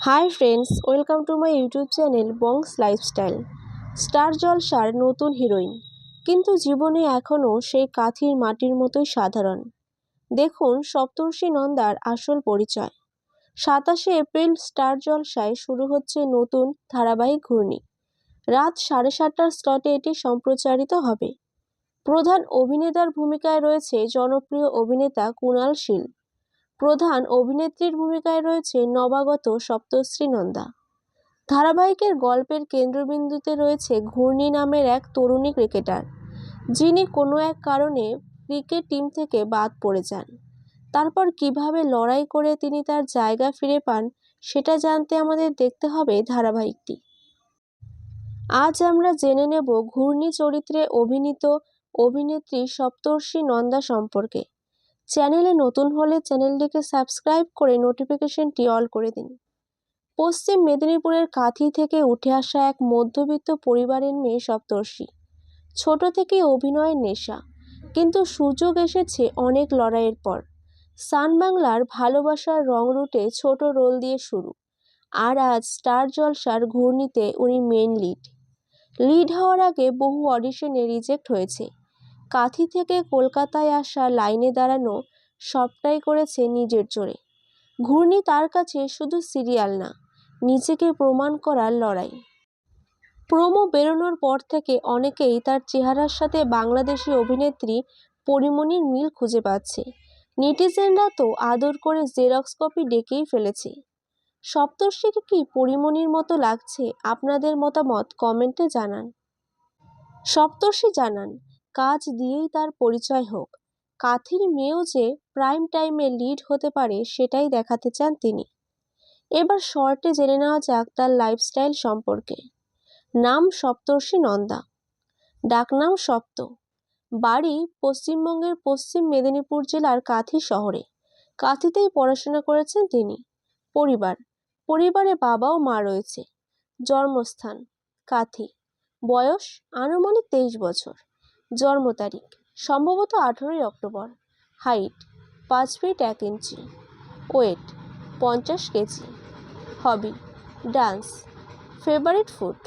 High friends, welcome to my YouTube channel Bongs lifestyle. Star জলসার নতুন heroine, কিন্তু জীবনে এখনও সেই কাঠির মাটির মতোই সাধারণ। দেখুন সপ্তর্ষি নন্দার আসল পরিচয়। 27শে এপ্রিল স্টার জলসায় শুরু হচ্ছে নতুন ধারাবাহিক ঘূর্ণি। রাত 7:30টার স্লটে এটি সম্প্রচারিত হবে। প্রধান অভিনেতার ভূমিকায় রয়েছে জনপ্রিয় অভিনেতা কুণাল শীল। প্রধান অভিনেত্রীর ভূমিকায় রয়েছে নবাগত সপ্তর্ষি নন্দা। ধারাবাহিকের গল্পের কেন্দ্রবিন্দুতে রয়েছে ঘূর্ণি নামের এক তরুণী ক্রিকেটার, যিনি কোনো এক কারণে ক্রিকেট টিম থেকে বাদ পড়ে যান। তারপর কিভাবে লড়াই করে তিনি তার জায়গা ফিরে পান, সেটা জানতে আমাদের দেখতে হবে ধারাবাহিকটি। আজ আমরা জেনে নেব ঘূর্ণি চরিত্রে অভিনীত অভিনেত্রী সপ্তর্ষি নন্দা সম্পর্কে। চ্যানেলে নতুন হলে চ্যানেলটিকে সাবস্ক্রাইব করে নোটিফিকেশনটি অল করে দিন। পশ্চিম মেদিনীপুরের কাঁথি থেকে উঠে আসা এক মধ্যবিত্ত পরিবারের মেয়ে সপ্তর্ষি। ছোট থেকেই অভিনয়ের নেশা, কিন্তু সুযোগ এসেছে অনেক লড়াইয়ের পর। সান বাংলার ভালোবাসার রং রুটে ছোট রোল দিয়ে শুরু, আর আজ স্টার জলসার ঘূর্ণিতে উনি মেন লিড হওয়ার আগে বহু অডিশনে রিজেক্ট হয়েছে। কাঁথি থেকে কলকাতায় আসা, লাইনে দাঁড়ানো, সবটাই করেছে নিজের জোরে। ঘূর্ণি তার কাছে শুধু সিরিয়াল না, নিজেকে প্রমাণ করার লড়াই। প্রোমো বেরোনোর পর থেকে অনেকেই তার চেহারার সাথে বাংলাদেশি অভিনেত্রী পরীমনির মিল খুঁজে পাচ্ছে। নেটিজেনরা তো আদর করে জেরক্স কপি ডেকেই ফেলেছে। সপ্তর্ষিকে কি পরীমনির মতো লাগছে? আপনাদের মতামত কমেন্টে জানান। সপ্তর্ষি জানান, কাজ দিয়েই তার পরিচয় হোক। কাঁথির মেয়েও যে প্রাইম টাইমে লিড হতে পারে, সেটাই দেখাতে চান তিনি। এবার শর্টে জেনে নেওয়া যাক তার লাইফস্টাইল সম্পর্কে। নাম সপ্তর্ষি নন্দা, ডাকনাম সপ্ত। বাড়ি পশ্চিমবঙ্গের পশ্চিম মেদিনীপুর জেলার কাঁথি শহরে। কাঁথিতেই পড়াশোনা করেছেন তিনি। পরিবারে বাবা ও মা রয়েছে। জন্মস্থান কাঁথি। বয়স আনুমানিক 23 বছর। জন্ম তারিখ সম্ভবত 18ই October. Height 5 feet 1 inch. Weight 50 KG. Hobby dance. Favourite food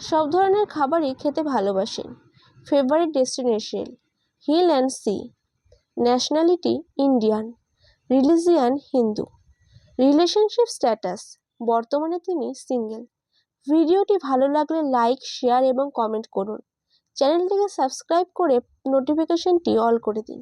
সব ধরনের খাবারই খেতে ভালোবাসেন। Favourite destination hill and sea. Nationality Indian. Religion Hindu. Relationship status বর্তমানে তিনি সিঙ্গেল। ভিডিওটি ভালো লাগলে লাইক, শেয়ার এবং কমেন্ট করুন। চ্যানেলটিকে সাবস্ক্রাইব করে নোটিফিকেশনটি অল করে দিন।